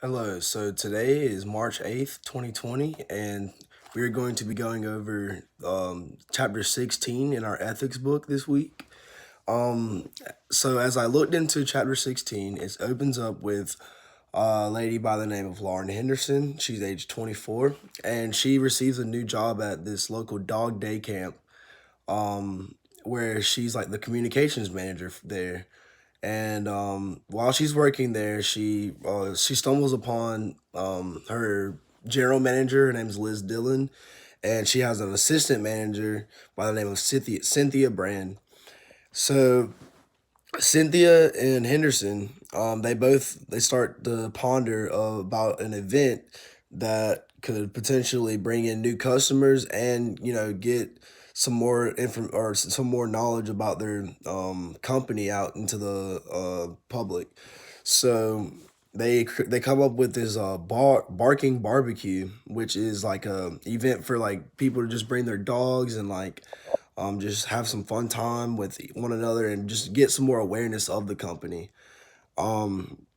Hello, so today is March 8th, 2020, and we're going to be going over chapter 16 in our ethics book this week. Um, so as I looked into chapter 16, it opens up with a lady by the name of Lauren Henderson. She's age 24, and she receives a new job at this local dog day camp, um, where she's like the communications manager there. And while she's working there, she stumbles upon her general manager. Her name's Liz Dillon, and she has an assistant manager by the name of Cynthia Brand. So Cynthia and Henderson, they start to ponder about an event that could potentially bring in new customers and get some more knowledge about their company out into the public. So they come up with this barking barbecue, which is like a event for like people to just bring their dogs and like just have some fun time with one another and just get some more awareness of the company. Um,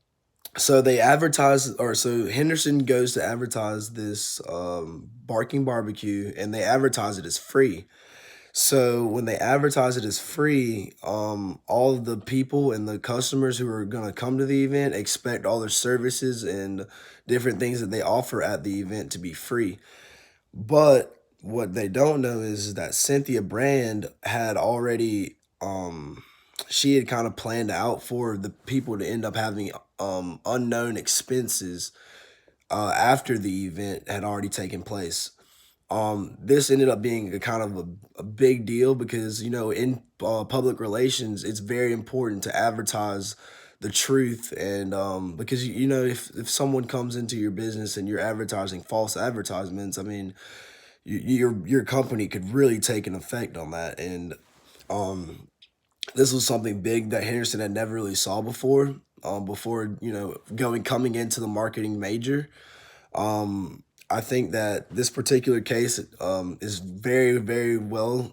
so they advertise, or so Henderson goes to advertise this barking barbecue, and they advertise it as free. So when they advertise it as free, all of the people and the customers who are gonna come to the event expect all their services and different things that they offer at the event to be free. But what they don't know is that Cynthia Brand had already she had kind of planned out for the people to end up having unknown expenses after the event had already taken place. This ended up being a kind of a big deal because in public relations it's very important to advertise the truth, and because if someone comes into your business and you're advertising false advertisements, I mean your company could really take an effect on that. And um this was something big that Henderson had never really saw before, before going coming into the marketing major. I think that this particular case is very, very well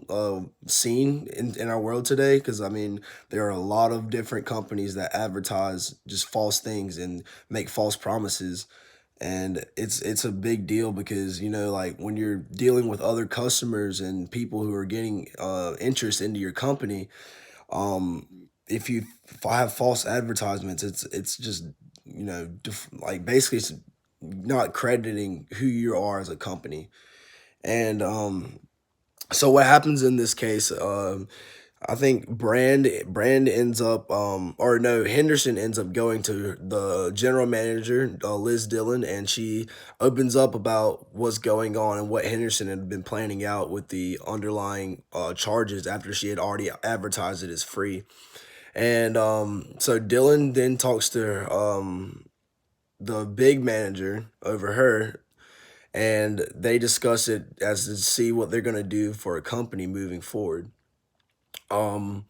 seen in our world today, because I mean there are a lot of different companies that advertise just false things and make false promises, and it's a big deal because like when you're dealing with other customers and people who are getting interest into your company, if you have false advertisements, it's just like basically it's not crediting who you are as a company. And so what happens in this case, I think Brand ends up or no, Henderson ends up going to the general manager, Liz Dillon, and she opens up about what's going on and what Henderson had been planning out with the underlying charges after she had already advertised it as free. And so Dillon then talks to the big manager over her, and they discuss it as to see what they're going to do for a company moving forward. Um,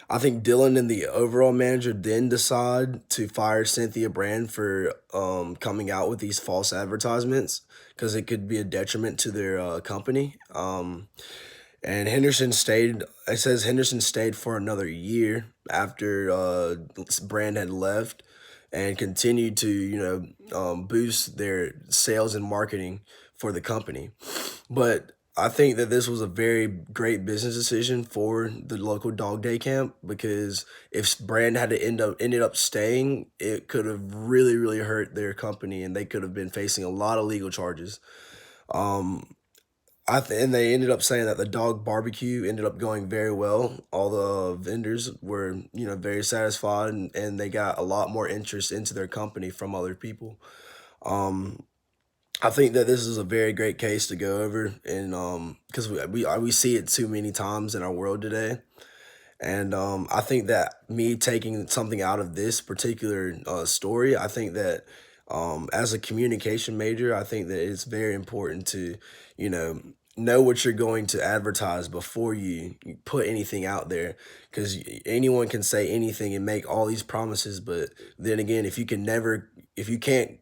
I think Dylan and the overall manager then decide to fire Cynthia Brand for coming out with these false advertisements because it could be a detriment to their company. And Henderson stayed. It says Henderson stayed for another year after Brand had left, and continued to boost their sales and marketing for the company. But I think that this was a very great business decision for the local dog day camp, because if Brand had to ended up staying, it could have really hurt their company, and they could have been facing a lot of legal charges. Um, and they ended up saying that the dog barbecue ended up going very well. All the vendors were, very satisfied, and they got a lot more interest into their company from other people. Um, I think that this is a very great case to go over, and because we see it too many times in our world today. And I think that me taking something out of this particular story, I think that as a communication major, I think that it's very important to, you know what you're going to advertise before you put anything out there, because anyone can say anything and make all these promises, but then again, if you can't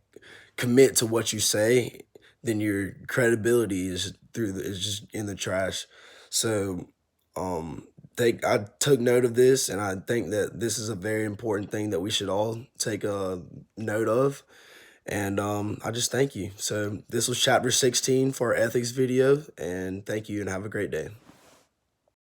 commit to what you say, then your credibility is just in the trash. So I took note of this, and I think that this is a very important thing that we should all take a note of. And I just thank you. So this was chapter 16 for our ethics video, and thank you and have a great day.